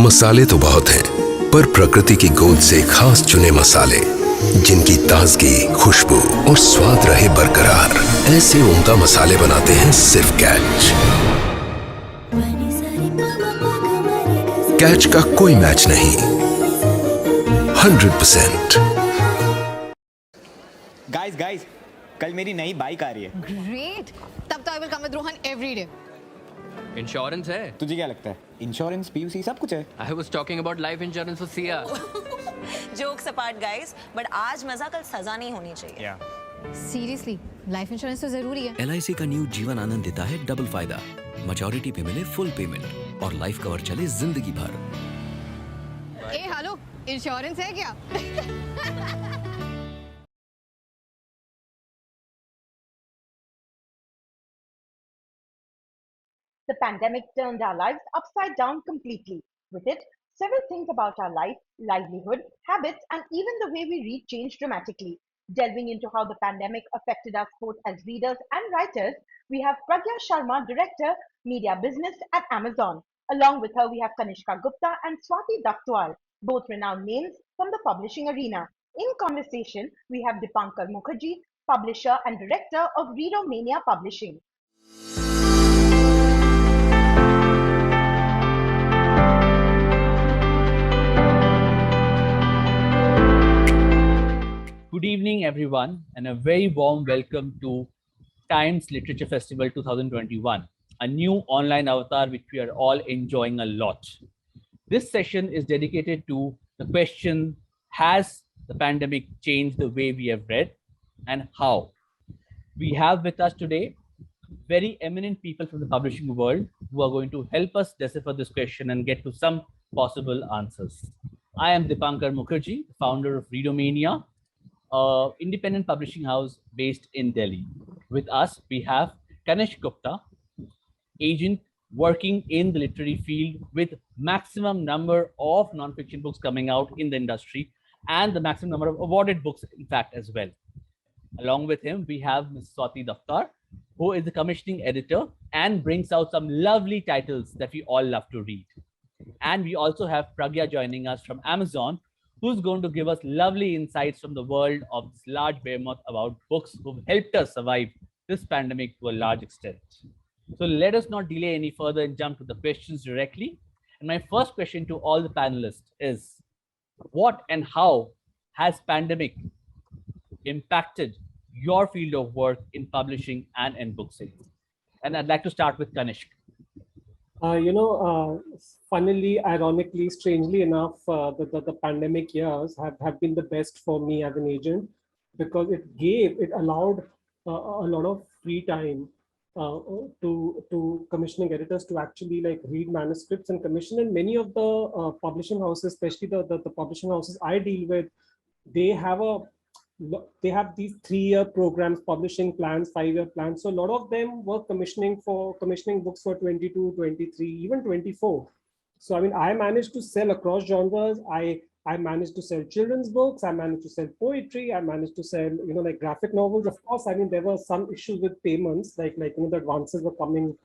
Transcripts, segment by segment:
मसाले तो बहुत हैं, पर प्रकृति की गोद से खास चुने मसाले जिनकी ताजगी, खुशबू और स्वाद रहे बरकरार, ऐसे उम्दा मसाले बनाते हैं सिर्फ कैच। कैच का कोई मैच नहीं, 100%। गाइस कल मेरी नई बाइक आ रही है। ग्रेट, तब तो I will come with Rohan every day. Insurance है? तुझे क्या लगता है इंश्योरेंस पीयूसी सब कुछ है? I was talking about life insurance for Siya. Jokes apart guys, but आज मजा कल सजा नहीं होनी चाहिए। सीरियसली, लाइफ इंश्योरेंस तो जरूरी है। LIC का न्यू जीवन आनंद देता है डबल फायदा। मैच्योरिटी पे मिले फुल पेमेंट और लाइफ कवर चले जिंदगी भर। ए हेलो, इंश्योरेंस है क्या? The pandemic turned our lives upside down completely. With it, several things about our life, livelihood, habits, and even the way we read changed dramatically. Delving into how the pandemic affected us both as readers and writers, we have Pragya Sharma, Director, Media Business at Amazon. Along with her, we have Kanishka Gupta and Swati Daktwal, both renowned names from the publishing arena. In conversation, we have Dipankar Mukherjee, Publisher and Director of Readomania Publishing. Good evening, everyone, and a very warm welcome to Times Literature Festival 2021, a new online avatar which we are all enjoying a lot. This session is dedicated to the question, has the pandemic changed the way we have read and how? We have with us today very eminent people from the publishing world who are going to help us decipher this question and get to some possible answers. I am Dipankar Mukherjee, founder of Readomania, independent publishing house based in Delhi. With us, we have Kanish Gupta, agent working in the literary field with maximum number of non-fiction books coming out in the industry and the maximum number of awarded books, in fact, as well. Along with him, we have Ms. Swati Daktwal, who is the commissioning editor and brings out some lovely titles that we all love to read. And we also have Pragya joining us from Amazon, who's going to give us lovely insights from the world of this large behemoth about books who've helped us survive this pandemic to a large extent. So let us not delay any further and jump to the questions directly. And my first question to all the panelists is, what and how has pandemic impacted your field of work in publishing and in book sales? And I'd like to start with Kanishk. Funnily, ironically, strangely enough, the pandemic years have been the best for me as an agent, because it allowed a lot of free time to commissioning editors to actually like read manuscripts and commission. And many of the publishing houses, especially the publishing houses I deal with, they have these 3-year programs, publishing plans, 5-year plans. So a lot of them were commissioning books for 22, 23, even 24. So I mean, I managed to sell across genres. I managed to sell children's books. I managed to sell poetry. I managed to sell, like graphic novels. Of course, I mean, there were some issues with payments, like the advances were coming,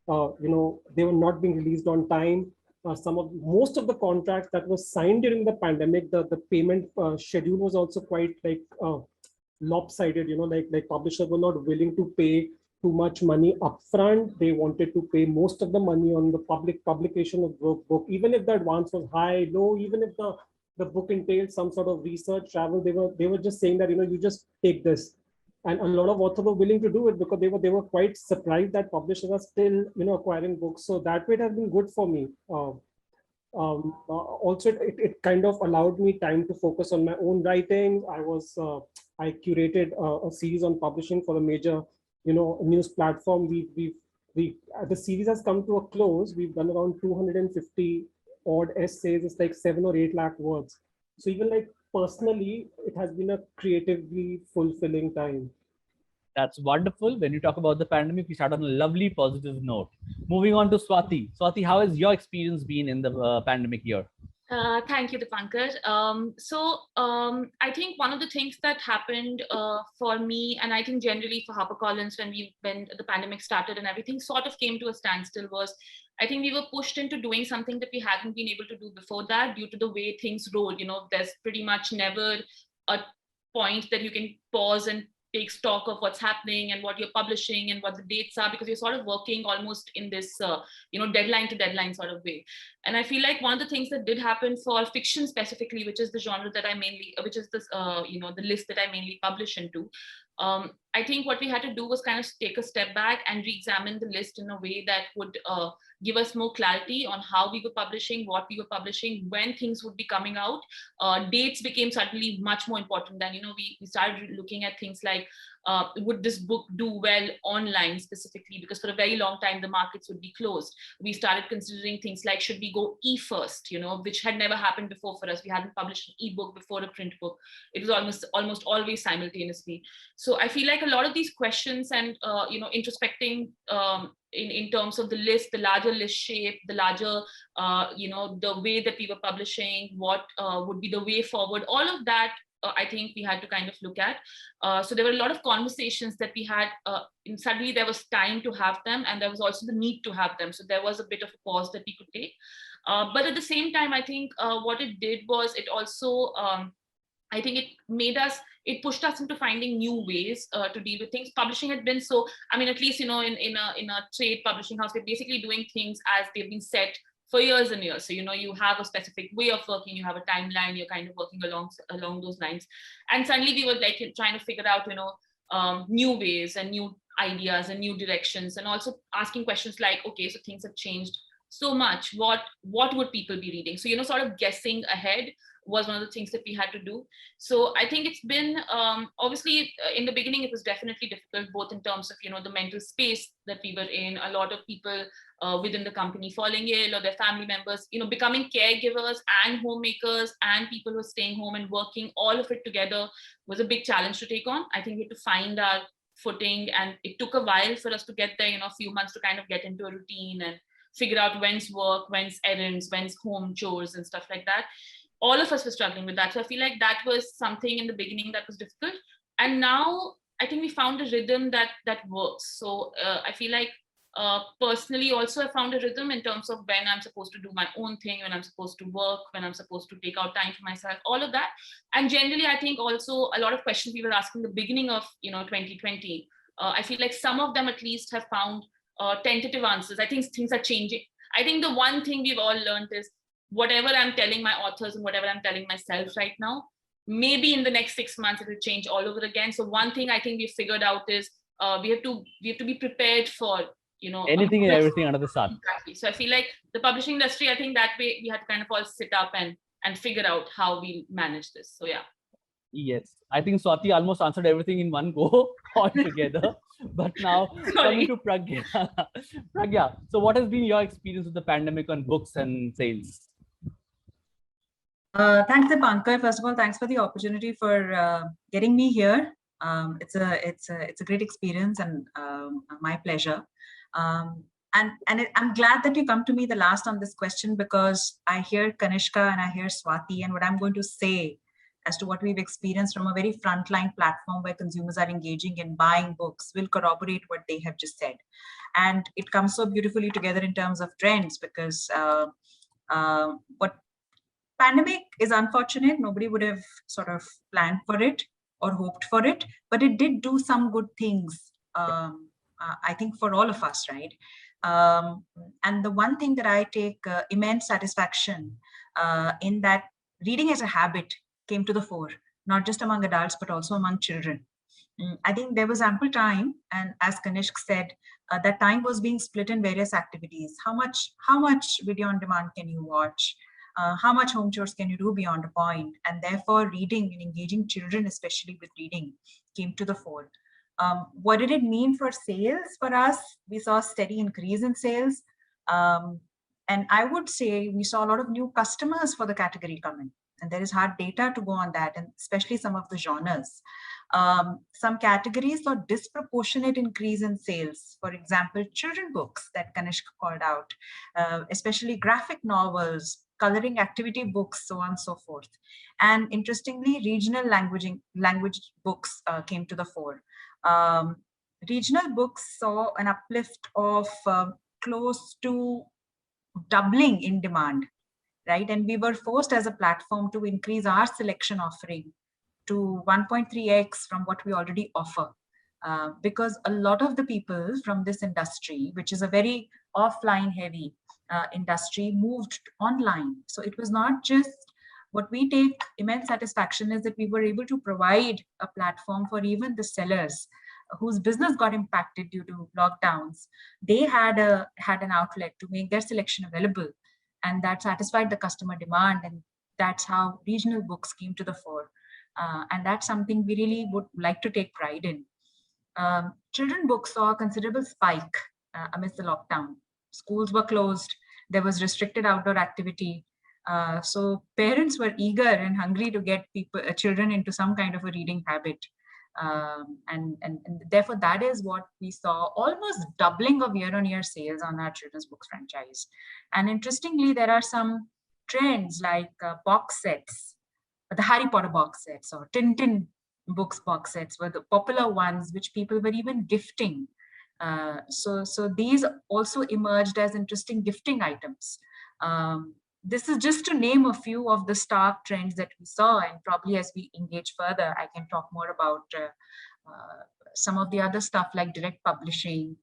they were not being released on time. Most of the contracts that were signed during the pandemic, the payment schedule was also quite lopsided. Like publishers were not willing to pay too much money upfront. They wanted to pay most of the money on the publication of the book, even if the advance was high, low, even if the book entailed some sort of research travel. They were just saying that you just take this. And a lot of authors were willing to do it because they were quite surprised that publishers are still acquiring books. So that way it has been good for me. Also, it kind of allowed me time to focus on my own writing. I curated a series on publishing for a major news platform. The series has come to a close. We've done around 250 odd essays. It's like 7 or 8 lakh words. So even like personally, it has been a creatively fulfilling time. That's wonderful. When you talk about the pandemic, we start on a lovely positive note. Moving on to Swati. Swati, how has your experience been in the pandemic year? Thank you, Dipankar. I think one of the things that happened for me, and I think generally for HarperCollins when the pandemic started and everything sort of came to a standstill, was I think we were pushed into doing something that we hadn't been able to do before that due to the way things roll. You know, there's pretty much never a point that you can pause and take stock of what's happening and what you're publishing and what the dates are, because you're sort of working almost in this deadline to deadline sort of way. And I feel like one of the things that did happen for fiction specifically, which is the genre that I mainly, which is this the list that I mainly publish into, I think what we had to do was kind of take a step back and re-examine the list in a way that would give us more clarity on how we were publishing, what we were publishing, when things would be coming out. Dates became suddenly much more important than, we started looking at things like, would this book do well online specifically? Because for a very long time, the markets would be closed. We started considering things like, should we go e-first, which had never happened before for us. We hadn't published an ebook before a print book. It was almost always simultaneously. So I feel like a lot of these questions and, introspecting in terms of the list, the larger list shape, the larger, the way that we were publishing, what would be the way forward, all of that, I think we had to kind of look at. So there were a lot of conversations that we had, and suddenly there was time to have them, and there was also the need to have them. So there was a bit of a pause that we could take. But at the same time, I think what it did was it also, I think it pushed us into finding new ways to deal with things. Publishing had been so, I mean, at least, in a trade publishing house, we're basically doing things as they've been set for years and years. So, you have a specific way of working, you have a timeline, you're kind of working along those lines. And suddenly we were like trying to figure out, new ways and new ideas and new directions, and also asking questions like, okay, so things have changed so much. What would people be reading? So, sort of guessing ahead was one of the things that we had to do. So I think it's been, obviously in the beginning, it was definitely difficult, both in terms of, the mental space that we were in, a lot of people within the company falling ill, or their family members, becoming caregivers and homemakers and people who are staying home and working, all of it together was a big challenge to take on. I think we had to find our footing, and it took a while for us to get there, a few months to kind of get into a routine and figure out when's work, when's errands, when's home chores and stuff like that. All of us were struggling with that. So I feel like that was something in the beginning that was difficult. And now I think we found a rhythm that works. So I feel like personally also I found a rhythm in terms of when I'm supposed to do my own thing, when I'm supposed to work, when I'm supposed to take out time for myself, all of that. And generally, I think also a lot of questions we were asking the beginning of 2020, I feel like some of them at least have found tentative answers. I think things are changing. I think the one thing we've all learned is, whatever I'm telling my authors and whatever I'm telling myself right now, maybe in the next 6 months it will change all over again. So one thing I think we figured out is we have to be prepared for anything and everything under the sun. Exactly. So I feel like the publishing industry, I think that way we had to kind of all sit up and figure out how we manage this. So yeah. Yes, I think Swati almost answered everything in one go altogether. But now coming to Pragya. Pragya, so what has been your experience with the pandemic on books and sales? Thanks, Dipankar. First of all, thanks for the opportunity for getting me here. It's a great experience and my pleasure. I'm glad that you come to me the last on this question, because I hear Kanishka and I hear Swati, and what I'm going to say as to what we've experienced from a very frontline platform where consumers are engaging in buying books will corroborate what they have just said. And it comes so beautifully together in terms of trends, because what pandemic is unfortunate. Nobody would have sort of planned for it or hoped for it, but it did do some good things, I think, for all of us, right? And the one thing that I take immense satisfaction in that reading as a habit came to the fore, not just among adults, but also among children. I think there was ample time, and as Kanishk said, that time was being split in various activities. How much video on demand can you watch? How much home chores can you do beyond a point? And therefore, reading and engaging children, especially with reading, came to the fore. What did it mean for sales for us? We saw a steady increase in sales. And I would say we saw a lot of new customers for the category come in. And there is hard data to go on that, and especially some of the genres. Some categories saw disproportionate increase in sales. For example, children books that Kanishk called out, especially graphic novels, coloring activity books, so on and so forth. And interestingly, regional language books came to the fore. Regional books saw an uplift of close to doubling in demand, right? And we were forced as a platform to increase our selection offering to 1.3x from what we already offer. Because a lot of the people from this industry, which is a very offline heavy industry, moved online. So it was not just, what we take immense satisfaction is that we were able to provide a platform for even the sellers whose business got impacted due to lockdowns. They had an outlet to make their selection available, and that satisfied the customer demand, and that's how regional books came to the fore. And that's something we really would like to take pride in. Children books saw a considerable spike amidst the lockdown. Schools were closed. There was restricted outdoor activity. So parents were eager and hungry to get children into some kind of a reading habit. And therefore, that is what we saw, almost doubling of year-on-year sales on our children's books franchise. And interestingly, there are some trends like box sets, the Harry Potter box sets or Tintin books box sets were the popular ones which people were even gifting. So these also emerged as interesting gifting items. This is just to name a few of the stark trends that we saw, and probably as we engage further, I can talk more about some of the other stuff like direct publishing.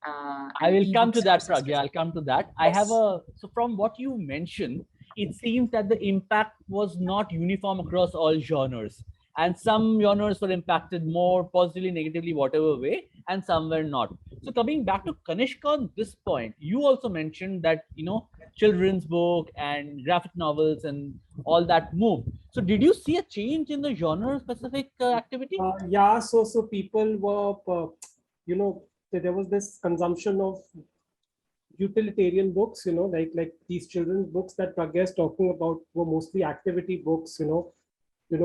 I will come to that, Pragya. I'll come to that. Yes. So from what you mentioned, it seems that the impact was not uniform across all genres. And some genres were impacted more positively, negatively, whatever way, and some were not. So coming back to Kanishka on this point, you also mentioned that, children's book and graphic novels and all that moved. So did you see a change in the genre-specific activity? Yeah, so people were, there was this consumption of utilitarian books, like these children's books that Pragya is talking about were mostly activity books,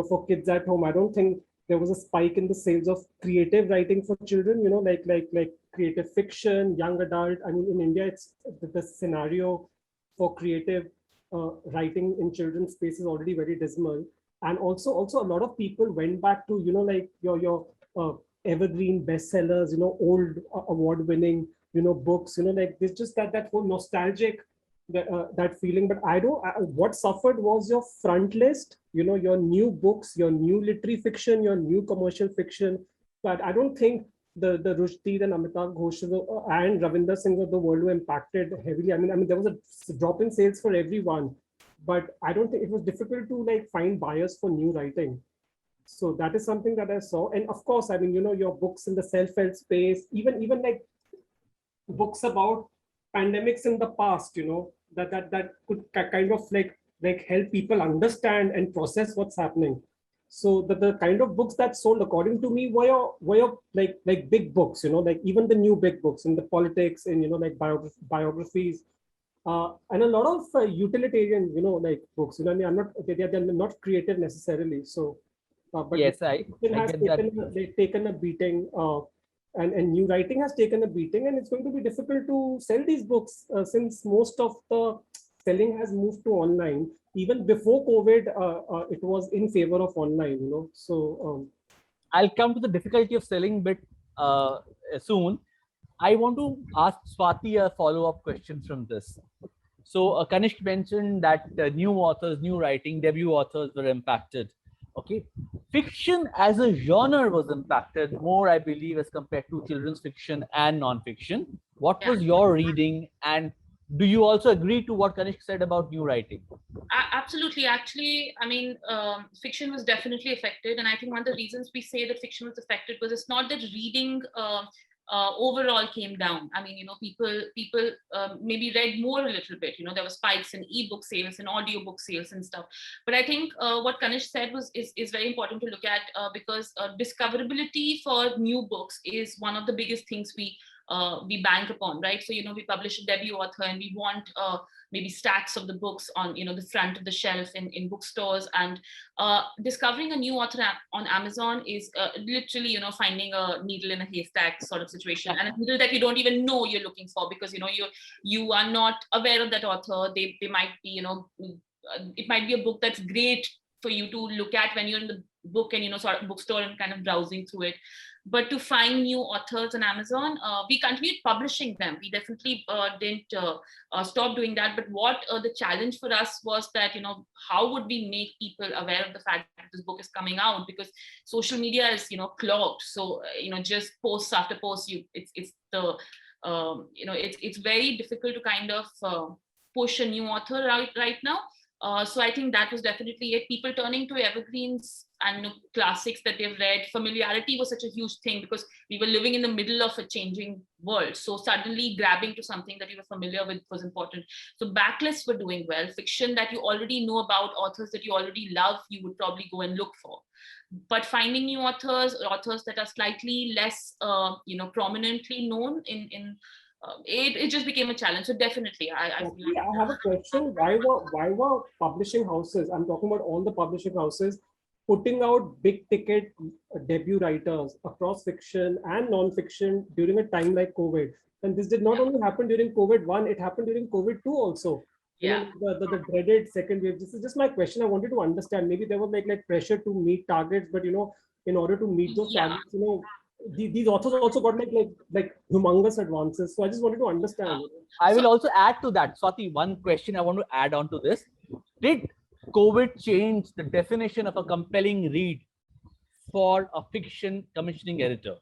for kids at home. I don't think there was a spike in the sales of creative writing for children, like creative fiction, young adult. I mean, in India, it's the scenario for creative writing in children's space is already very dismal. And also a lot of people went back to, like your evergreen bestsellers, old award-winning, books, like there's just that whole nostalgic that feeling. But what suffered was your front list, your new books, your new literary fiction, your new commercial fiction. But I don't think the Rushdi and Amitav Ghosh and Ravinder Singh of the world were impacted heavily. I mean, there was a drop in sales for everyone, but I don't think it was difficult to find buyers for new writing. So that is something that I saw. And of course, I mean, your books in the self-help space, even like books about pandemics in the past, that could kind of like help people understand and process what's happening. So the kind of books that sold, according to me, were like big books, like even the new big books in the politics and like biographies, and a lot of utilitarian, like books. They're not creative necessarily. So, but yes, they've taken a beating, and new writing has taken a beating, and it's going to be difficult to sell these books since most of the selling has moved to online. Even before COVID, it was in favor of online, So I'll come to the difficulty of selling bit soon. I want to ask Swati a follow-up question from this. So Kanishk mentioned that new authors, new writing, debut authors were impacted. Okay, fiction as a genre was impacted more, I believe, as compared to children's fiction and non-fiction. What was your reading, and do you also agree to what Kanishk said about new writing? Absolutely. Actually, I mean, fiction was definitely affected. And I think one of the reasons we say that fiction was affected was it's not that reading overall came down. I mean, people maybe read more a little bit. There were spikes in ebook sales and audiobook sales and stuff. But I think what Kanishk said is very important to look at because discoverability for new books is one of the biggest things we we bank upon, right? So, we publish a debut author and we want maybe stacks of the books on, the front of the shelf in bookstores. And discovering a new author on Amazon is literally, finding a needle in a haystack sort of situation, and a needle that you don't even know you're looking for, because, you are not aware of that author. They might be, it might be a book that's great for you to look at when you're in the book and, sort of bookstore and kind of browsing through it. But to find new authors on Amazon, we continued publishing them. We definitely didn't stop doing that. But what the challenge for us was that, how would we make people aware of the fact that this book is coming out? Because social media is, clogged. So, just posts after posts, it's very difficult to kind of push a new author right now. So I think that was definitely it. People turning to evergreens and classics that they've read. Familiarity was such a huge thing because we were living in the middle of a changing world. So suddenly grabbing to something that you were familiar with was important. So backlists were doing well. Fiction that you already know about, authors that you already love, you would probably go and look for. But finding new authors that are slightly less, prominently known it just became a challenge. So definitely, I have a question. Why were publishing houses, I'm talking about all the publishing houses, putting out big ticket debut writers across fiction and non-fiction during a time like COVID? And this did not only happen during COVID-1, it happened during COVID-2 also. The dreaded second wave. This is just my question. I wanted to understand. Maybe there was like pressure to meet targets, but in order to meet those targets, these authors also got like humongous advances. So I just wanted to understand. I will also add to that. Swati, one question I want to add on to this. Did COVID change the definition of a compelling read for a fiction commissioning editor?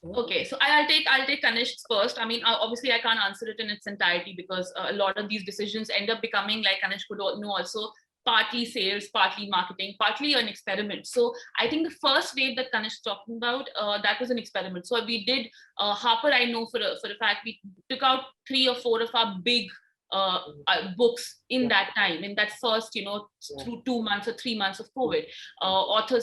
Okay, so I'll take Kanishk's first. I mean, obviously I can't answer it in its entirety because a lot of these decisions end up becoming, like Kanishk could know also, partly sales, partly marketing, partly an experiment. So I think the first wave that Kanishk talking about, that was an experiment. So we did, Harper, I know for a fact, we took out 3 or 4 of our big books in that time, in that first, through 2 months or 3 months of COVID.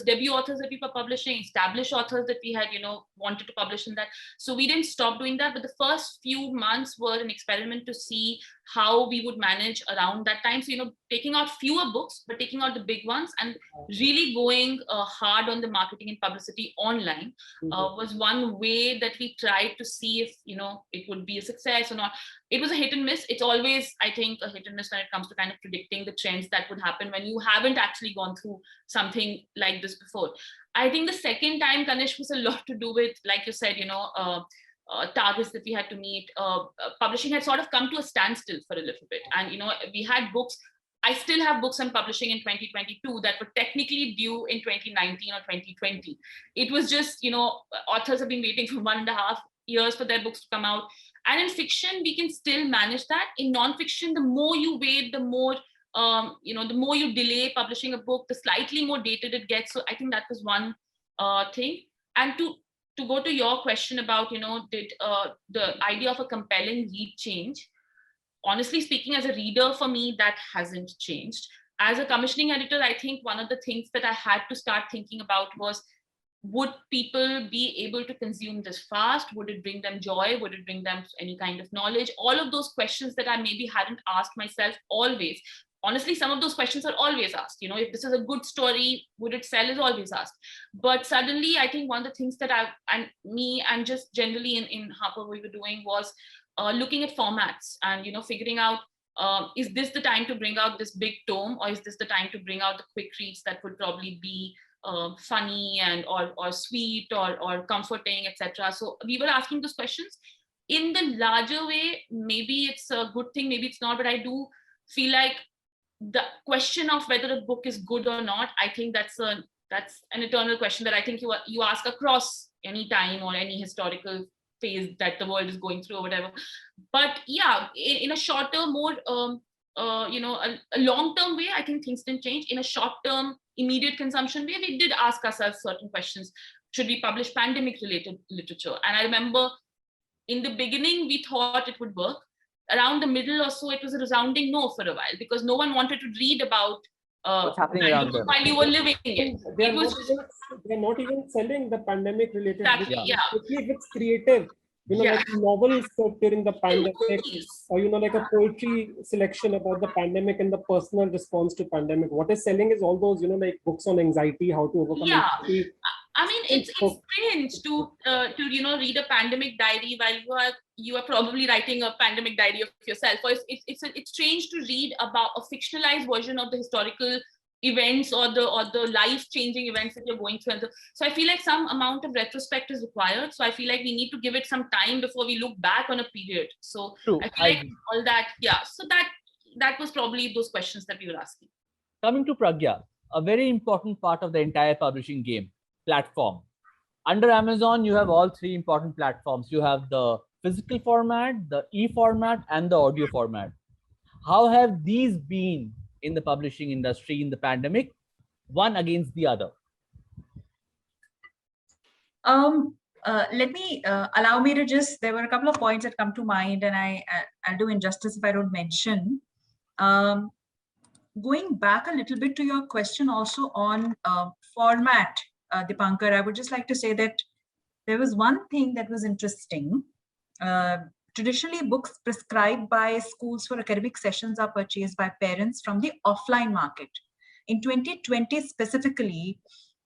Debut authors that we were publishing, established authors that we had, wanted to publish in that. So we didn't stop doing that, but the first few months were an experiment to see how we would manage around that time. So, taking out fewer books, but taking out the big ones and really going hard on the marketing and publicity online was one way that we tried to see if, it would be a success or not. It was a hit and miss. It's always, I think, a hit and miss when it comes to kind of predicting the trends that would happen when you haven't actually gone through something like this before. I think the second time, Kanishk, was a lot to do with, like you said, targets that we had to meet. Publishing had sort of come to a standstill for a little bit. And, we had books. I still have books I'm publishing in 2022 that were technically due in 2019 or 2020. It was just, authors have been waiting for 1.5 years for their books to come out. And in fiction, we can still manage that. In non-fiction, the more you wait, the more, the more you delay publishing a book, the slightly more dated it gets. So I think that was one thing. And to go to your question about, did the idea of a compelling read change? Honestly speaking, as a reader, for me, that hasn't changed. As a commissioning editor, I think one of the things that I had to start thinking about was, would people be able to consume this fast? Would it bring them joy? Would it bring them any kind of knowledge? All of those questions that I maybe hadn't asked myself always. Honestly, some of those questions are always asked. If this is a good story, would it sell, is always asked. But suddenly, I think one of the things that and just generally in Harper we were doing was looking at formats and, figuring out, is this the time to bring out this big tome, or is this the time to bring out the quick reads that would probably be funny and or sweet or comforting, etc. So we were asking those questions. In the larger way, maybe it's a good thing, maybe it's not, but I do feel like the question of whether a book is good or not, I think that's an eternal question that I think you ask across any time or any historical phase that the world is going through or whatever. But yeah, in a shorter, more a long-term way, I think things didn't change. In a short-term, immediate consumption way, we did ask ourselves certain questions. Should we publish pandemic-related literature? And I remember in the beginning, we thought it would work. Around the middle or so, it was a resounding no for a while, because no one wanted to read about what's happening around them while you were living it. They're not even selling the pandemic-related. Exactly, yeah. If it's creative, Yeah. like novels set during the pandemic, Cookies. or like a poetry selection about the pandemic and the personal response to pandemic. What is selling is all those, like books on anxiety, how to overcome Yeah. anxiety. I mean, it's strange to read a pandemic diary while you are probably writing a pandemic diary of yourself. Or it's strange to read about a fictionalized version of the historical events or the life-changing events that you're going through. So I feel like some amount of retrospect is required. So I feel like we need to give it some time before we look back on a period. So True. I feel like all that, yeah. So that was probably those questions that we were asking. Coming to Pragya, a very important part of the entire publishing game, platform. Under Amazon, you have all three important platforms. You have the physical format, the e-format, and the audio format. How have these been in the publishing industry in the pandemic, one against the other? Let me allow me to there were a couple of points that come to mind, and I'll do injustice if I don't mention. Going back a little bit to your question also on format, Dipankar, I would just like to say that there was one thing that was interesting. Traditionally, books prescribed by schools for academic sessions are purchased by parents from the offline market. In 2020 specifically,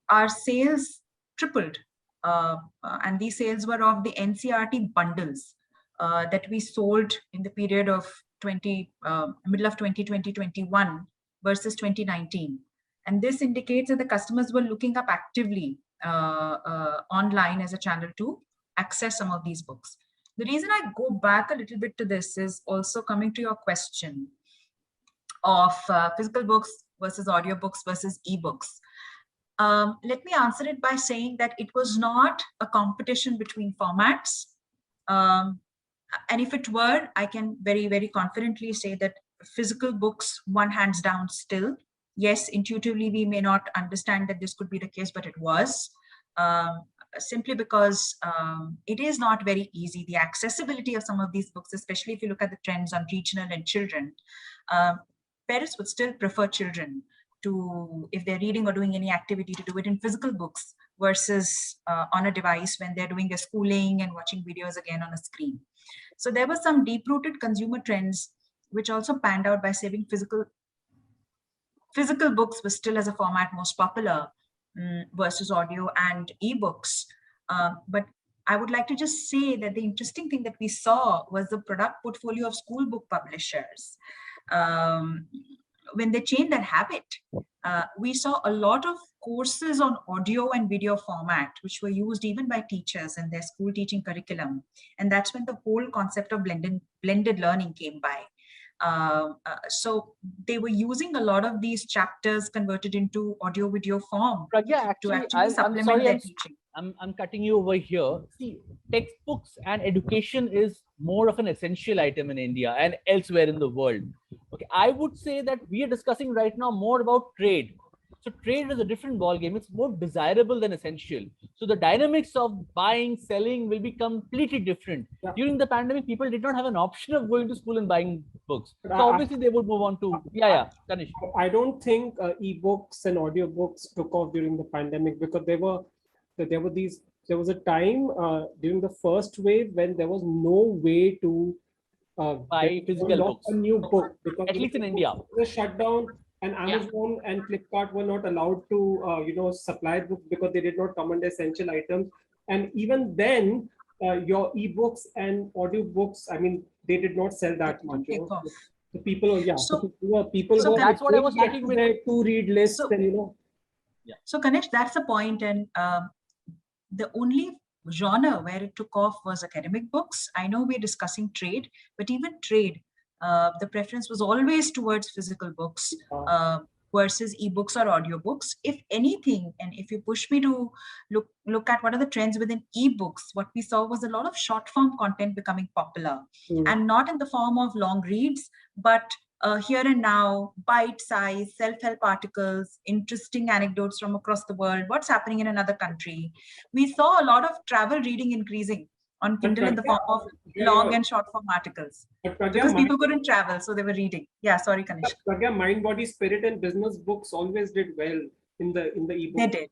our sales tripled, and these sales were of the NCERT bundles that we sold in the period of middle of 2020-21 versus 2019. And this indicates that the customers were looking up actively online as a channel to access some of these books. The reason I go back a little bit to this is also coming to your question of physical books versus audiobooks versus ebooks. Let me answer it by saying that it was not a competition between formats. And if it were, I can very, very confidently say that physical books won hands down still. Yes, intuitively, we may not understand that this could be the case, but it was. Simply because it is not very easy. The accessibility of some of these books, especially if you look at the trends on regional and children, parents would still prefer children to, if they're reading or doing any activity, to do it in physical books versus on a device when they're doing their schooling and watching videos again on a screen. So there were some deep-rooted consumer trends which also panned out by saving physical books was still as a format most popular versus audio and ebooks. But I would like to just say that the interesting thing that we saw was the product portfolio of school book publishers. When they changed that habit, we saw a lot of courses on audio and video format, which were used even by teachers in their school teaching curriculum. And that's when the whole concept of blended learning came by. So they were using a lot of these chapters converted into audio video form to actually supplement their teaching. I'm cutting you over here. See, textbooks and education is more of an essential item in India and elsewhere in the world. Okay, I would say that we are discussing right now more about trade. So trade is a different ballgame. It's more desirable than essential. So the dynamics of buying, selling will be completely different. Yeah. During the pandemic, people did not have an option of going to school and buying books. So obviously they would move on to, Tanish. I don't think ebooks and audiobooks took off during the pandemic because there was a time during the first wave when there was no way to buy physical books. A new book because at least in India. It was shut down. And Amazon and Flipkart were not allowed to, supply books because they did not come under essential items. And even then, your ebooks and audiobooks, I mean, they did not sell that much. The people, people so were that's what I was checking with their to-read list, and So Ganesh, that's the point, and the only genre where it took off was academic books. I know we're discussing trade, but even trade. The preference was always towards physical books versus ebooks or audiobooks. If anything, and if you push me to look at what are the trends within ebooks, what we saw was a lot of short form content becoming popular, and not in the form of long reads, but here and now, bite-sized self-help articles, interesting anecdotes from across the world, what's happening in another country. We saw a lot of travel reading increasing on Kindle in the form of long and short form articles. Because people couldn't travel, so they were reading. Yeah, sorry, Kanish. Pragya, Mind, Body, Spirit and business books always did well in the ebook. They did.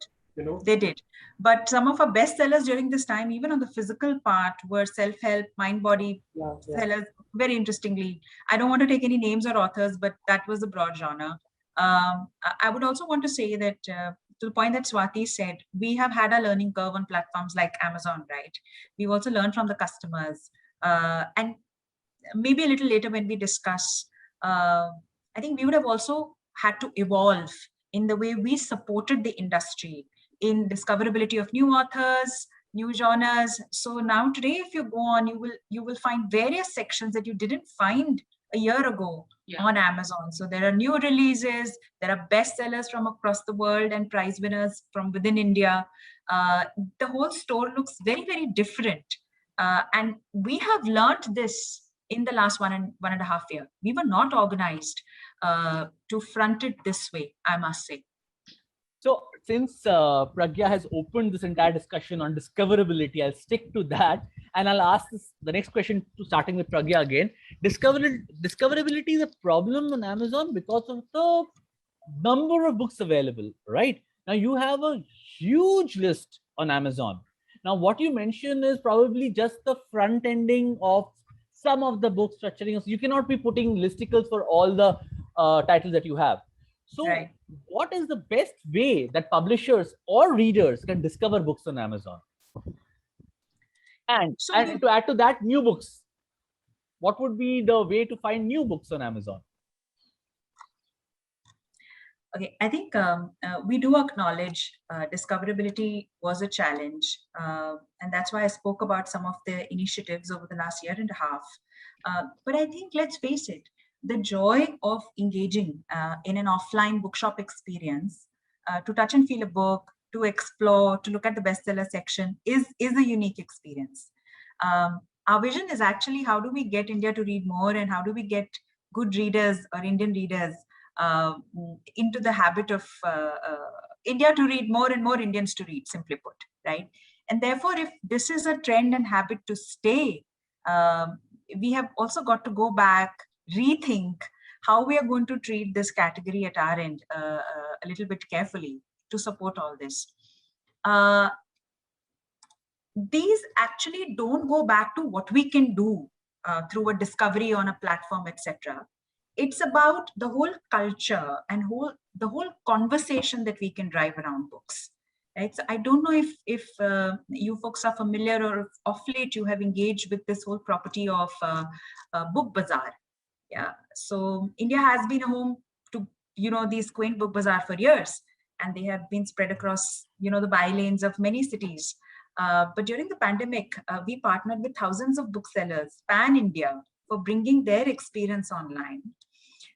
They did. But some of our best sellers during this time, even on the physical part, were self-help, mind-body sellers. Very interestingly, I don't want to take any names or authors, but that was the broad genre. I would also want to say that to the point that Swati said, we have had a learning curve on platforms like Amazon, right? We've also learned from the customers. And maybe a little later when we discuss, I think we would have also had to evolve in the way we supported the industry in discoverability of new authors, new genres. So now today, if you go on, you will find various sections that you didn't find a year ago on Amazon. So there are new releases, there are bestsellers from across the world and prize winners from within India. The whole store looks very, very different. And we have learned this in the last one and a half year. We were not organized to front it this way, I must say. So since Pragya has opened this entire discussion on discoverability, I'll stick to that. And I'll ask the next question, starting with Pragya again. Discoverability is a problem on Amazon because of the number of books available, right? Now you have a huge list on Amazon. Now what you mentioned is probably just the front ending of some of the book structuring. So you cannot be putting listicles for all the titles that you have. So what is the best way that publishers or readers can discover books on Amazon? And to add to that, new books. What would be the way to find new books on Amazon? Okay, I think we do acknowledge discoverability was a challenge. And that's why I spoke about some of the initiatives over the last year and a half. But I think, let's face it, the joy of engaging in an offline bookshop experience, to touch and feel a book, to explore, to look at the bestseller section is a unique experience. Our vision is actually, how do we get India to read more, and how do we get good readers or Indian readers into the habit of India to read more and more Indians to read, simply put, right? And therefore, if this is a trend and habit to stay, we have also got to go back, rethink how we are going to treat this category at our end a little bit carefully to support all this. These actually don't go back to what we can do through a discovery on a platform, etc. It's about the whole culture and the whole conversation that we can drive around books. Right? So I don't know if you folks are familiar, or if of late you have engaged with this whole property of Book Bazaar. Yeah, so India has been a home to, these quaint Book Bazaar for years, and they have been spread across, the bylanes of many cities. But during the pandemic, we partnered with thousands of booksellers pan-India for bringing their experience online.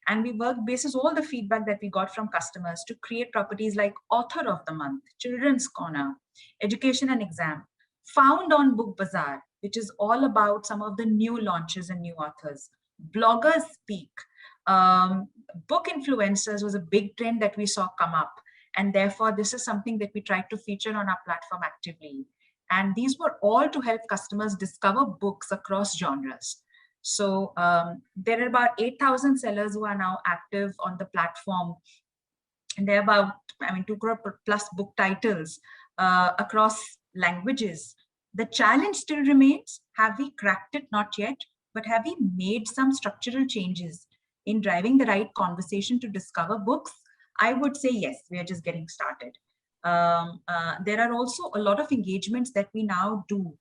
And we worked basis all the feedback that we got from customers to create properties like Author of the Month, Children's Corner, Education and Exam, found on Book Bazaar, which is all about some of the new launches and new authors. Bloggers speak. Book influencers was a big trend that we saw come up. And therefore, this is something that we tried to feature on our platform actively. And these were all to help customers discover books across genres. So there are about 8,000 sellers who are now active on the platform. And there are about, 2 crore plus book titles across languages. The challenge still remains. Have we cracked it? Not yet. But have we made some structural changes in driving the right conversation to discover books? I would say yes, we are just getting started. There are also a lot of engagements that we now do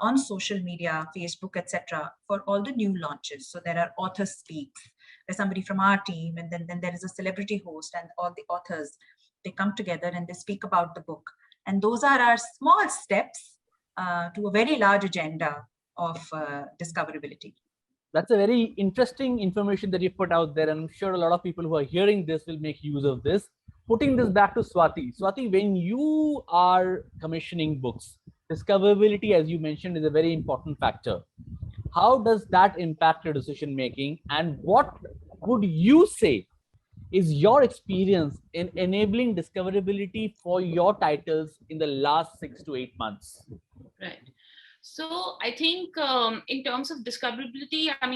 on social media, Facebook, etc., for all the new launches. So there are author speaks. There's somebody from our team, and then there is a celebrity host, and all the authors, they come together and they speak about the book. And those are our small steps to a very large agenda of discoverability. That's a very interesting information that you put out there, and I'm sure a lot of people who are hearing this will make use of this. Putting this back to Swati. Swati, when you are commissioning books, discoverability, as you mentioned, is a very important factor. How does that impact your decision making, and what would you say is your experience in enabling discoverability for your titles in the last 6 to 8 months? Right. So I think in terms of discoverability, I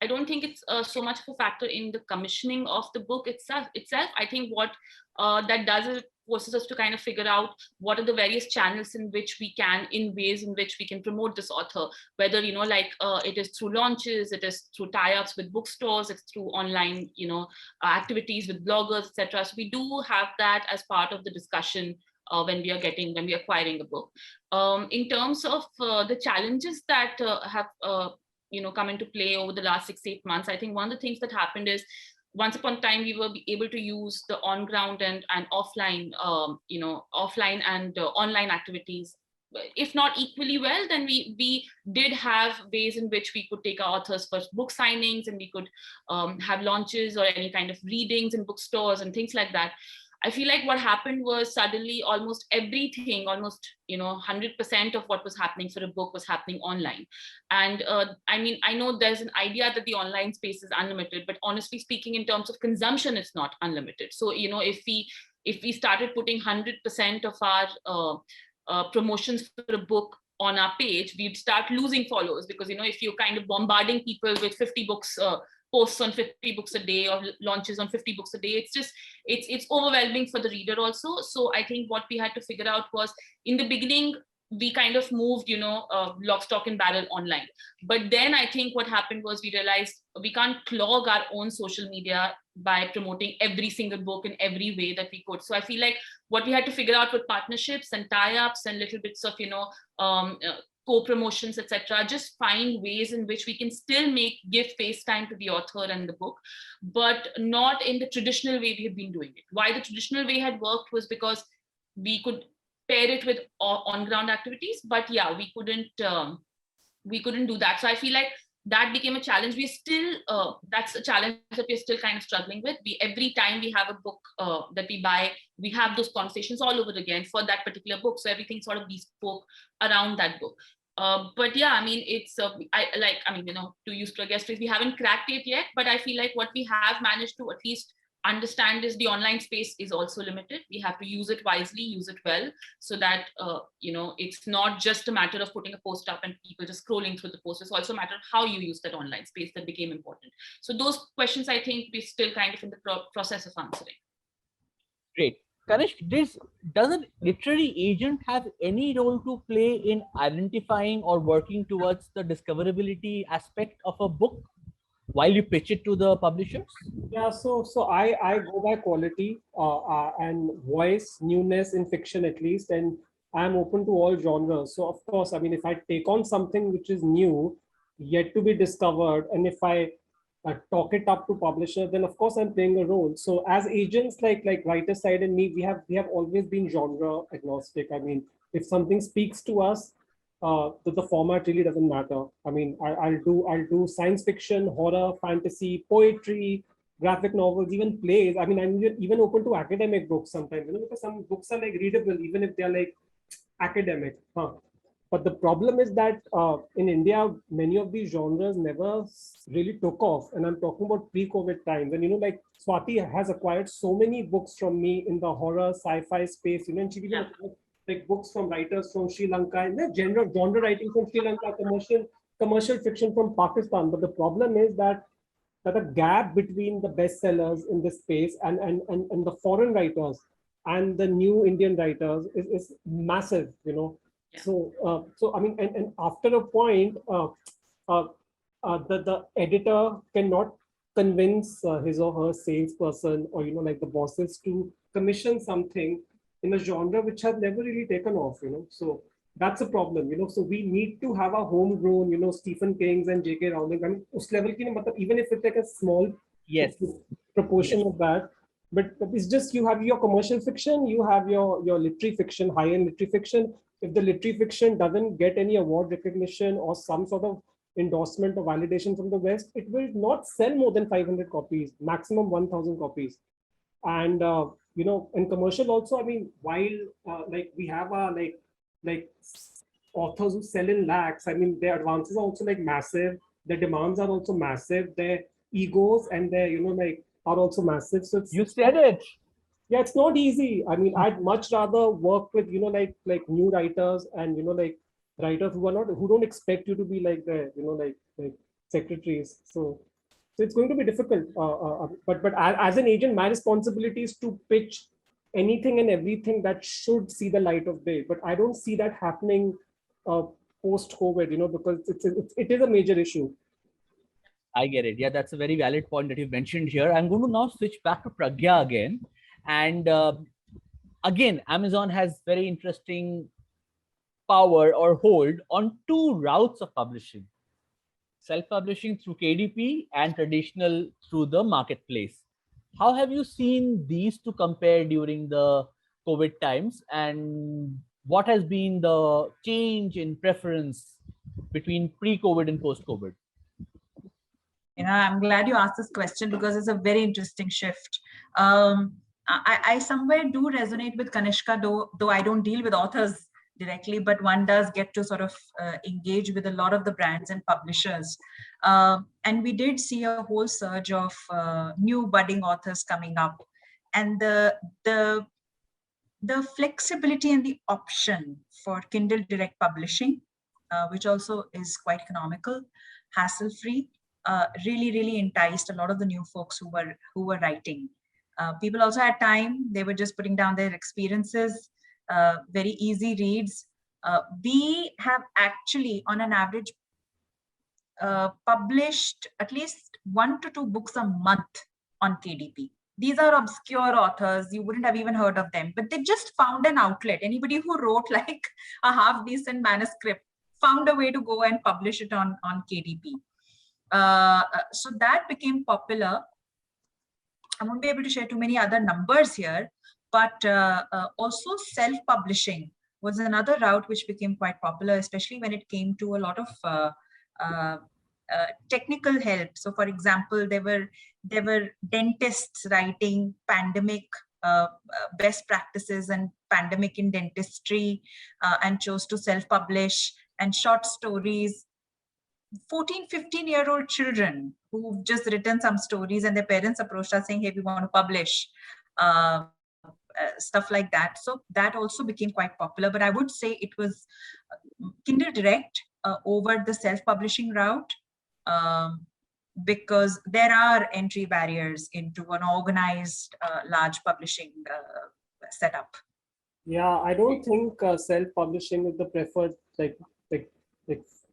don't think it's so much of a factor in the commissioning of the book itself. I think what that does it forces us to kind of figure out what are the various channels in which we can, in ways in which we can promote this author, whether, you know, like it is through launches, it is through tie-ups with bookstores, it's through online, you know, activities with bloggers, etc. So we do have that as part of the discussion when we are acquiring a book. In terms of the challenges that have you know, come into play over the last 6-8 months, I think one of the things that happened is, once upon a time we were able to use the on ground and offline, you know, offline and online activities, if not equally well, then we did have ways in which we could take our authors for book signings, and we could have launches or any kind of readings in bookstores and things like that. I feel like what happened was suddenly almost everything, almost, you know, 100% of what was happening for a book was happening online. And I mean, I know there's an idea that the online space is unlimited, but honestly speaking, in terms of consumption, it's not unlimited. So, you know, if we started putting 100% of our promotions for a book on our page, we'd start losing followers, because, you know, if you're kind of bombarding people with 50 books, posts on 50 books a day or launches on 50 books a day, it's just, it's overwhelming for the reader also. So I think what we had to figure out was, in the beginning, we kind of moved, you know, lock, stock and barrel online. But then I think what happened was we realized we can't clog our own social media by promoting every single book in every way that we could. So I feel like what we had to figure out with partnerships and tie-ups and little bits of, you know, co-promotions, etc., just find ways in which we can still give face time to the author and the book, but not in the traditional way we have been doing it. Why the traditional way had worked was because we could pair it with on-ground activities, but yeah, we couldn't do that. So I feel like that became a challenge. We still, that's a challenge that we're still kind of struggling with. Every time we have a book that we buy, we have those conversations all over again for that particular book. So everything sort of bespoke around that book. But yeah, I mean, it's, you know, to use Pragya's phrase, we haven't cracked it yet, but I feel like what we have managed to at least understand is the online space is also limited. We have to use it wisely, use it well, so that, you know, it's not just a matter of putting a post up and people just scrolling through the post. It's also a matter of how you use that online space that became important. So those questions, I think we're still kind of in the process of answering. Great. Kanishk, does a literary agent have any role to play in identifying or working towards the discoverability aspect of a book while you pitch it to the publishers? Yeah, so I go by quality and voice, newness in fiction at least, and I'm open to all genres. So of course, I mean, if I take on something which is new, yet to be discovered, and if I talk it up to publisher, then of course I'm playing a role. So as agents, like writer side and me, we have always been genre agnostic. I mean, if something speaks to us, the format really doesn't matter. I mean, I'll do science fiction, horror, fantasy, poetry, graphic novels, even plays. I mean, I'm even open to academic books sometimes, you know, because some books are like readable, even if they're like academic. But the problem is that in India, many of these genres never really took off. And I'm talking about pre-COVID times. And, you know, like Swati has acquired so many books from me in the horror, sci-fi space, you know, and she even like books from writers from Sri Lanka, and the genre writing from Sri Lanka, commercial fiction from Pakistan. But the problem is that the gap between the bestsellers in this space and the foreign writers and the new Indian writers is massive, you know. Yeah. So I mean, and after a point, the editor cannot convince his or her salesperson or, you know, like the bosses to commission something in a genre which has never really taken off, you know. So that's a problem, you know. So we need to have a homegrown, you know, Stephen King's and J.K. Rowling. I mean, us level ki nahi, even if it's like a small proportion of that, but it's just, you have your commercial fiction, you have your literary fiction, high-end literary fiction. If the literary fiction doesn't get any award recognition or some sort of endorsement or validation from the West, it will not sell more than 500 copies, maximum 1,000 copies. And you know, in commercial also, I mean, while like we have like authors who sell in lakhs, I mean, their advances are also like massive, their demands are also massive, their egos and their, you know, like are also massive. So it's, you said it. Yeah, it's not easy. I mean, I'd much rather work with, you know, like new writers and, you know, like writers who don't expect you to be like the, you know, like secretaries. So it's going to be difficult. But as an agent, my responsibility is to pitch anything and everything that should see the light of day. But I don't see that happening post-COVID, because it is a major issue. I get it. Yeah, that's a very valid point that you mentioned here. I'm going to now switch back to Pragya again. And again, Amazon has very interesting power or hold on two routes of publishing: self-publishing through KDP and traditional through the marketplace. How have you seen these two compare during the COVID times, and what has been the change in preference between pre-COVID and post-COVID? I'm glad you asked this question because it's a very interesting shift. I somewhere do resonate with Kanishka, though I don't deal with authors directly, but one does get to sort of engage with a lot of the brands and publishers. And we did see a whole surge of new budding authors coming up. And the flexibility and the option for Kindle Direct Publishing, which also is quite economical, hassle-free, really enticed a lot of the new folks who were writing. People also had time. They were just putting down their experiences, very easy reads. We have actually, on an average, published at least 1 to 2 books a month on KDP. These are obscure authors. You wouldn't have even heard of them, but they just found an outlet. Anybody who wrote like a half-decent manuscript found a way to go and publish it on KDP. So that became popular. I won't be able to share too many other numbers here, but also self-publishing was another route which became quite popular, especially when it came to a lot of technical help. So, for example, there were dentists writing pandemic best practices and pandemic in dentistry, and chose to self-publish, and short stories. 14, 15-year-old children who've just written some stories and their parents approached us saying, hey, we want to publish, stuff like that. So that also became quite popular. But I would say it was Kindle Direct over the self-publishing route, because there are entry barriers into an organized, large publishing setup. Yeah, I don't think self-publishing is the preferred like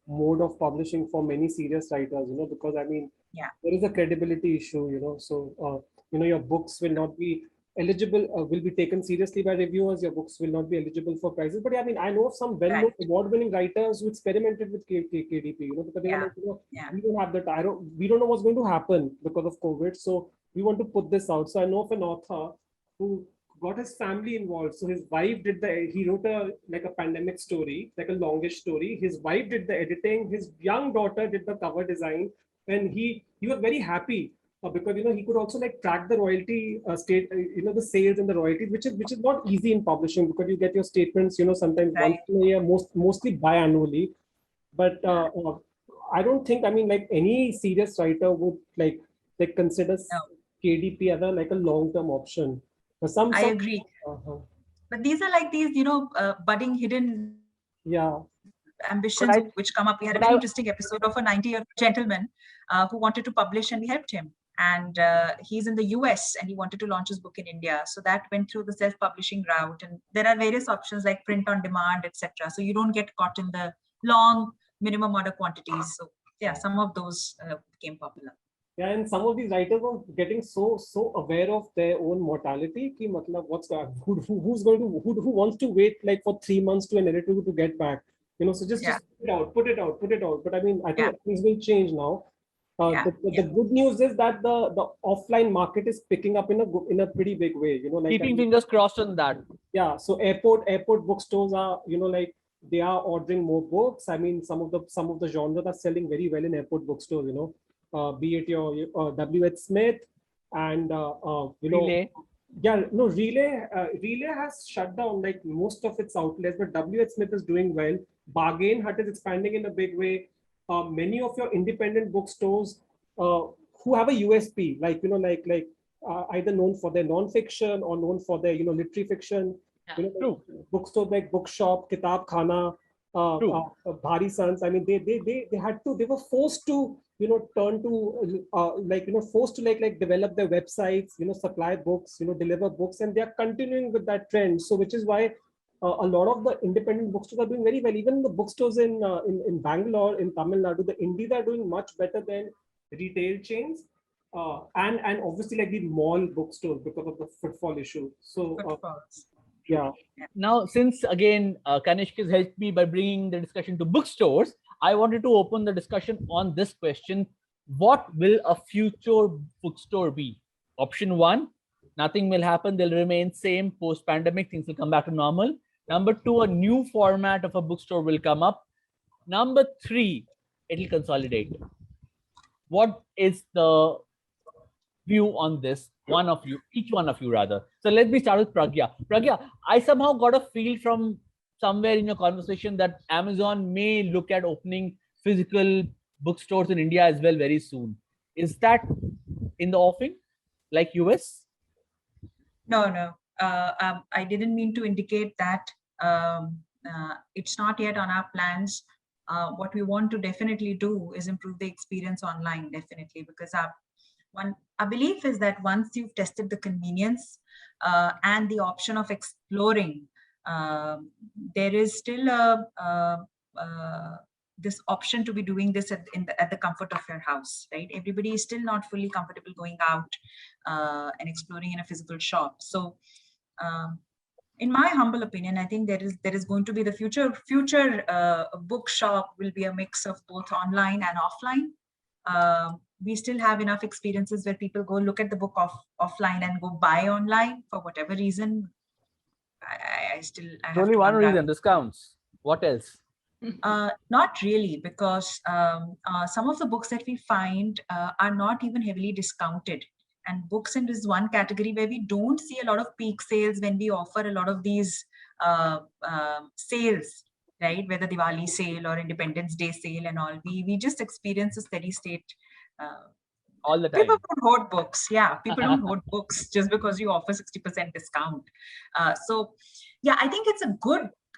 mode of publishing for many serious writers, because I mean, there is a credibility issue, so your books will not be eligible, will be taken seriously by reviewers. Your books will not be eligible for prizes. But I mean, I know some well-known award-winning writers who experimented with KDP, because they were like, we don't have the time, we don't know what's going to happen because of COVID, so we want to put this out. So I know of an author who got his family involved. So his wife he wrote a pandemic story, like a longish story. His wife did the editing. His young daughter did the cover design, and he was very happy because he could also track the royalty the sales and the royalties, which is not easy in publishing because you get your statements sometimes once in a year, mostly biannually. But I don't think any serious writer would consider KDP as a long-term option. I agree. But these are these, budding hidden ambitions which come up. We had a very interesting episode of a 90-year-old gentleman who wanted to publish, and we helped him. And he's in the US and he wanted to launch his book in India. So that went through the self-publishing route. And there are various options like print on demand, etc. So you don't get caught in the long minimum order quantities. So yeah, some of those became popular. Yeah, and some of these writers are getting so aware of their own mortality. Ki matlab, who wants to wait for 3 months to an editor to get back? So just put it out. But I mean, I think things will change now. The good news is that the offline market is picking up in a pretty big way. Keeping fingers crossed on that. Yeah. So airport bookstores are they are ordering more books. I mean, some of the genres are selling very well in airport bookstores. Be it your W.H. Smith and Relay. Relay has shut down most of its outlets, but W.H. Smith is doing well. Bargain Hut is expanding in a big way. Many of your independent bookstores who have a USP, either known for their non-fiction or known for their literary fiction. Bookstores like Bookshop, Kitab Khana, Bhari Sons. I mean, they had to, they were forced to, turn to, forced to like develop their websites, supply books, deliver books, and they are continuing with that trend. So, which is why a lot of the independent bookstores are doing very well. Even the bookstores in Bangalore, in Tamil Nadu, the indies are doing much better than retail chains. And obviously like the mall bookstores because of the footfall issue. So, yeah. Now, since again, Kanishk has helped me by bringing the discussion to bookstores, I wanted to open the discussion on this question. What will a future bookstore be? Option 1, nothing will happen. They'll remain same post-pandemic. Things will come back to normal. Number 2, a new format of a bookstore will come up. Number 3, it'll consolidate. What is the view on this? One of you, each one of you rather. So let me start with Pragya. Pragya, I somehow got a feel from somewhere in your conversation that Amazon may look at opening physical bookstores in India as well very soon. Is that in the offing, like US? No. I didn't mean to indicate that. It's not yet on our plans. What we want to definitely do is improve the experience online, definitely, because our belief is that once you've tested the convenience and the option of exploring, there is still this option to be doing this at the comfort of your house, right? Everybody is still not fully comfortable going out and exploring in a physical shop. So, in my humble opinion, I think there is going to be the future bookshop will be a mix of both online and offline. We still have enough experiences where people go look at the book offline and go buy online for whatever reason. I have only one reason: discounts. What else? Not really, because some of the books that we find are not even heavily discounted. And books in this one category where we don't see a lot of peak sales when we offer a lot of these sales, right? Whether Diwali sale or Independence Day sale and all, we just experience a steady state. All the time. People don't hoard books. Yeah, people don't hoard books just because you offer 60% discount. So, yeah, I think it's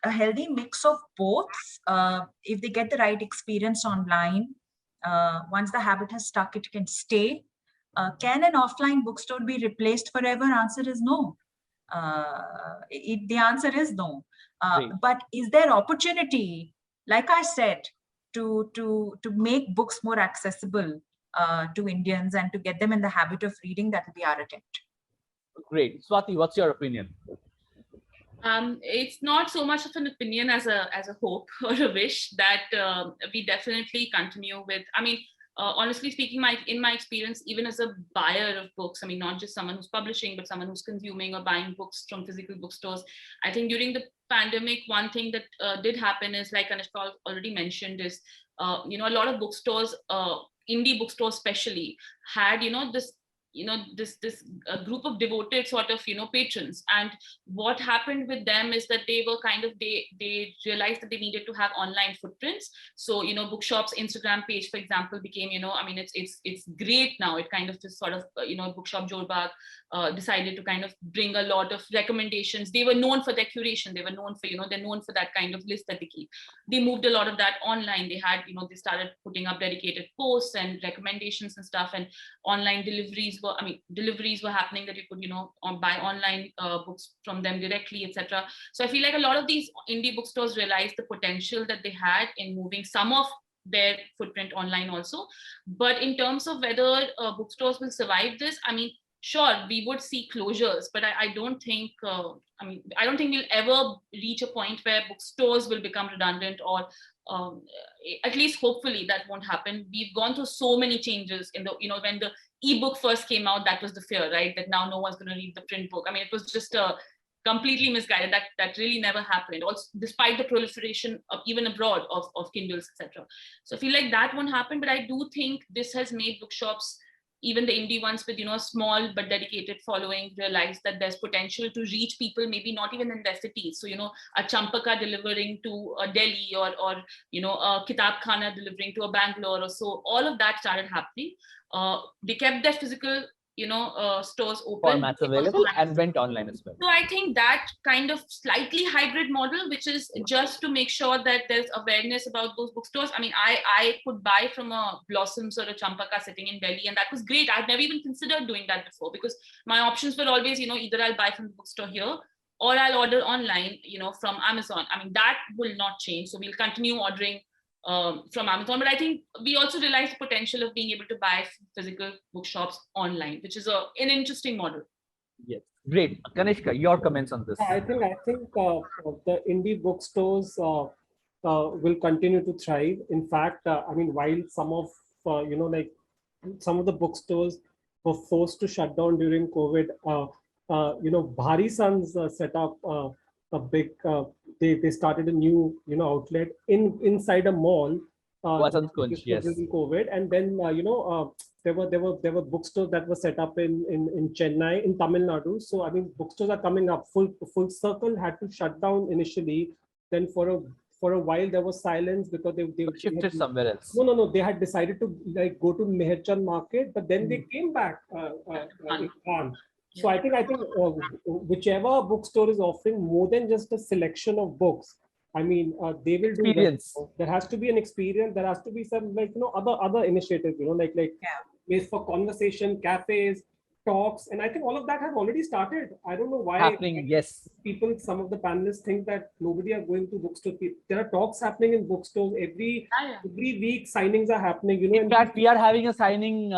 a healthy mix of both. If they get the right experience online, once the habit has stuck, it can stay. Can an offline bookstore be replaced forever? Answer is no. The answer is no. But is there opportunity, like I said, to make books more accessible to Indians and to get them in the habit of reading? That will be our attempt. Great. Swati, what's your opinion? It's not so much of an opinion as a hope or a wish that we definitely continue with. I mean, honestly speaking, in my experience, even as a buyer of books, I mean, not just someone who's publishing, but someone who's consuming or buying books from physical bookstores, I think during the pandemic, one thing that did happen is, like Kanishka already mentioned, is a lot of bookstores, indie bookstores especially, had this group of devoted sort of patrons, and what happened with them is that they were kind of they realized that they needed to have online footprints. So Bookshop's Instagram page, for example, became I mean it's great now. It kind of just sort of Bookshop Jorbagh decided to kind of bring a lot of recommendations. They were known for their curation. They were known for they're known for that kind of list that they keep. They moved a lot of that online. They had they started putting up dedicated posts and recommendations and stuff, and online deliveries were happening that you could buy online books from them directly, etc. So I feel like a lot of these indie bookstores realized the potential that they had in moving some of their footprint online also. But in terms of whether bookstores will survive this, I mean, sure, we would see closures, but I don't think I don't think we'll ever reach a point where bookstores will become redundant, or at least hopefully that won't happen. We've gone through so many changes in the when the ebook first came out, that was the fear, right? That now no one's going to read the print book. I mean, it was just completely misguided. That really never happened. Also, despite the proliferation of even abroad of Kindles, etc. So I feel like that won't happen. But I do think this has made bookshops, even the indie ones with a small but dedicated following, realize that there's potential to reach people maybe not even in their cities. So a Champaka delivering to a Delhi, or a Kitab Khana delivering to a Bangalore or so. All of that started happening. They kept their physical stores open. Formats available and went online as well. So I think that kind of slightly hybrid model, which is just to make sure that there's awareness about those bookstores. I mean, I could buy from a Blossoms or a Champaka sitting in Delhi, and that was great. I'd never even considered doing that before, because my options were always, either I'll buy from the bookstore here or I'll order online, from Amazon. I mean, that will not change. So we'll continue ordering from Amazon. But I think we also realize the potential of being able to buy physical bookshops online, which is an interesting model. Yes, great. Kanishka, your comments on this? I think the indie bookstores will continue to thrive. In fact, I mean, while some of some of the bookstores were forced to shut down during COVID, Bhari Sons set up a big. They started a new outlet inside a mall. Vasant Kunj, yes. During COVID, and then there were bookstores that were set up in Chennai, in Tamil Nadu. So I mean, bookstores are coming up. Full Circle had to shut down initially. Then for a while there was silence because they shifted somewhere else. No, they had decided to go to Meherchand Market, but then they came back. So I think whichever bookstore is offering more than just a selection of books, I mean, they will do experience. There has to be an experience. There has to be some other initiatives. Ways for conversation, cafes, talks, and I think all of that have already started. I don't know why happening. Yes, some of the panelists think that nobody are going to bookstores. There are talks happening in bookstores every week. Signings are happening. In fact, we are having a signing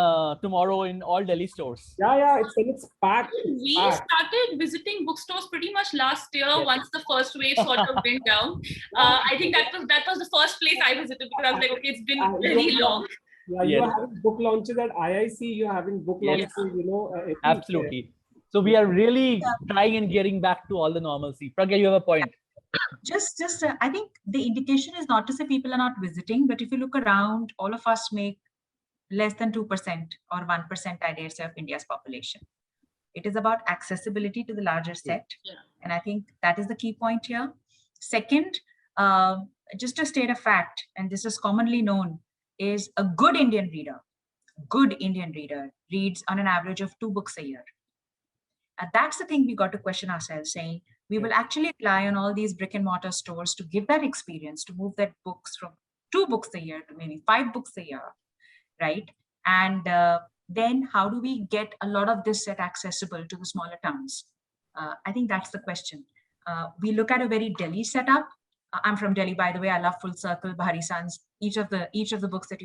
tomorrow in all Delhi stores. Yeah, it's packed. We started visiting bookstores pretty much last year. Yes. Once the first wave sort of went down, I think that was the first place I visited, because I was like, okay, it's been very long. Yeah, you are having book launches at IIC. You're having book launches, Absolutely. So we are really trying and getting back to all the normalcy. Pragya, you have a point. Just I think the indication is not to say people are not visiting, but if you look around, all of us make less than 2% or 1%, I dare say, of India's population. It is about accessibility to the larger set. Yeah. And I think that is the key point here. Second, just to state a fact, and this is commonly known, is a good Indian reader reads on an average of 2 books a year. And that's the thing we got to question ourselves, saying we will actually rely on all these brick and mortar stores to give that experience, to move that books from 2 books a year to maybe 5 books a year, right? And then how do we get a lot of this set accessible to the smaller towns? I think that's the question. We look at a very Delhi setup. I'm from Delhi, by the way. I love Full Circle, Bhari Sons. Each of the books that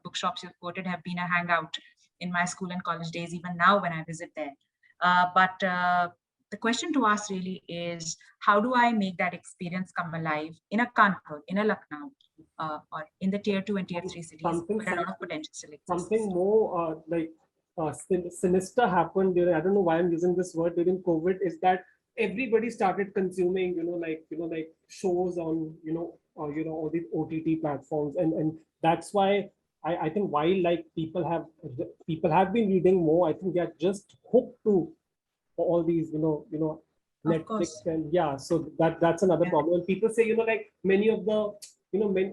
bookshops you've quoted have been a hangout in my school and college days, even now when I visit there. But the question to ask really is, how do I make that experience come alive in a Kanpur, in a Lucknow, or in the tier 2 and tier 3 cities where a lot of potential still exists? Something more sinister happened during, I don't know why I'm using this word, during COVID, is that everybody started consuming, shows on, all these OTT platforms, and that's why I think while people have been reading more, I think they are just hooked to all these, Netflix, and so that's another problem. And people say, many of the,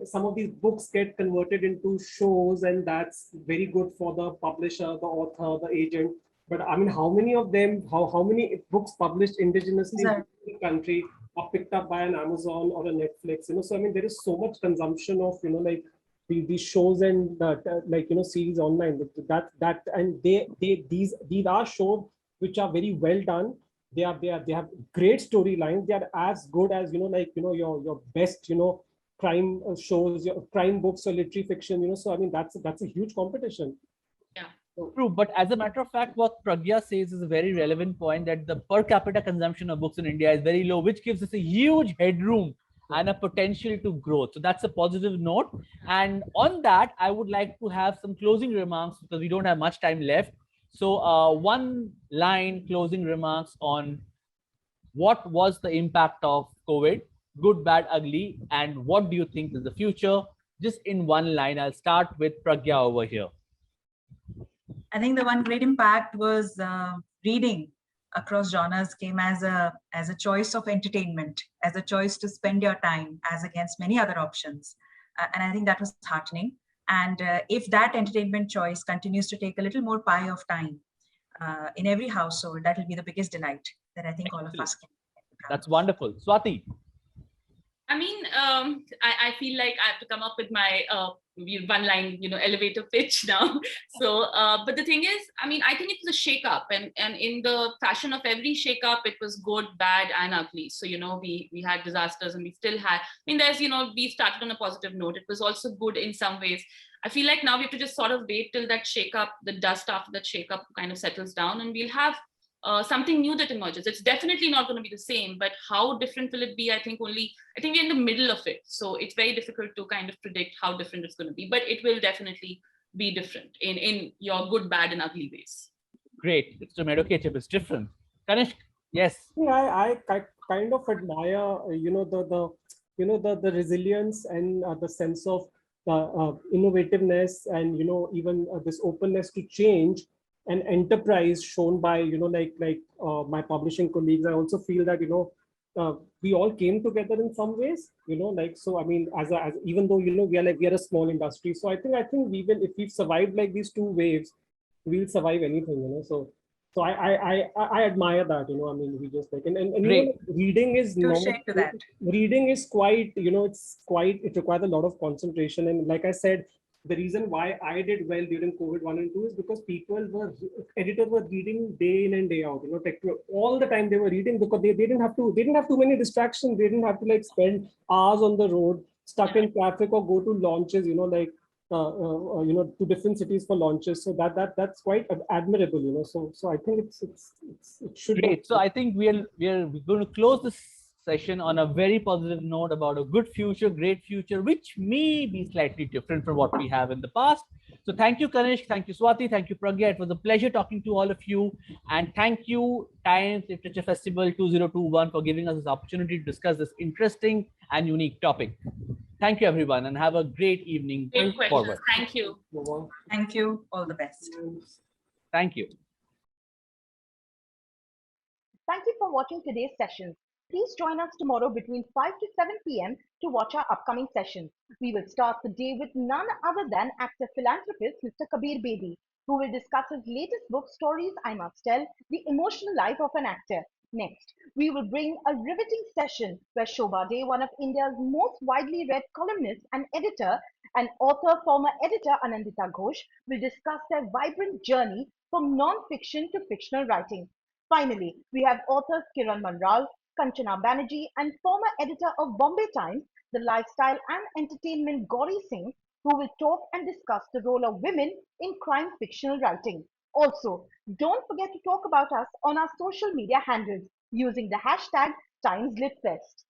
some of these books get converted into shows, and that's very good for the publisher, the author, the agent. But I mean, how many of them, how many books published indigenously in the country are picked up by an Amazon or a Netflix? So I mean, there is so much consumption of these shows and series online. And these are shows which are very well done. They have great storylines. They are as good as your best crime shows, your crime books or literary fiction. So I mean, that's a huge competition. True, but as a matter of fact, what Pragya says is a very relevant point, that the per capita consumption of books in India is very low, which gives us a huge headroom and a potential to grow. So that's a positive note. And on that, I would like to have some closing remarks, because we don't have much time left. So one line closing remarks on what was the impact of COVID, good, bad, ugly, and what do you think is the future? Just in one line, I'll start with Pragya over here. I think the one great impact was reading across genres came as a choice of entertainment, as a choice to spend your time, as against many other options. And I think that was heartening. And if that entertainment choice continues to take a little more pie of time, in every household, that will be the biggest delight that I think all of us can. That's wonderful. Swati. I mean, I feel like I have to come up with my one line, elevator pitch now. So, but the thing is, I mean, I think it was a shake-up, and in the fashion of every shake-up, it was good, bad, and ugly. So, we had disasters, and we still had, I mean, we started on a positive note. It was also good in some ways. I feel like now we have to just sort of wait till that shake-up, the dust after that shake-up kind of settles down, and we'll have something new that emerges. It's definitely not going to be the same, but how different will it be? I think we're in the middle of it. So it's very difficult to kind of predict how different it's going to be, but it will definitely be different in your good, bad, and ugly ways. Great. It's tomato ketchup. It's different. Kanishk, yes. I kind of admire, the resilience and the sense of innovativeness and, even this openness to change and enterprise shown by my publishing colleagues. I also feel that we all came together in some ways, so I mean, as even though we are a small industry, so I think we will, if we've survived like these two waves, we'll survive anything. So I admire that. I mean, we just and reading is reading is quite, it requires a lot of concentration, and like I said, the reason why I did well during COVID 1 and 2 is because editors were reading day in and day out, all the time they were reading, because they didn't have too many distractions. They didn't have to spend hours on the road, stuck in traffic, or go to launches, to different cities for launches. So that's quite admirable, so I think it should be great. So I think we're going to close this session on a very positive note about a good future, great future, which may be slightly different from what we have in the past. So thank you, Kanishk. Thank you, Swati. Thank you, Pragya. It was a pleasure talking to all of you. And thank you, Times Literature Festival 2021, for giving us this opportunity to discuss this interesting and unique topic. Thank you, everyone, and have a great evening. Great questions. Forward. Thank you. Thank you. All the best. Thank you. Thank you for watching today's session. Please join us tomorrow between 5 to 7 p.m. to watch our upcoming session. We will start the day with none other than actor philanthropist Mr. Kabir Bedi, who will discuss his latest book, Stories I Must Tell, The Emotional Life of an Actor. Next, we will bring a riveting session where Shobha Dey, one of India's most widely read columnists and editor, and author, former editor Anandita Ghosh, will discuss their vibrant journey from non-fiction to fictional writing. Finally, we have authors Kiran Manral, Kanchana Banerjee, and former editor of Bombay Times, the lifestyle and entertainment Gauri Singh, who will talk and discuss the role of women in crime fictional writing. Also, don't forget to talk about us on our social media handles using the hashtag TimesLitFest.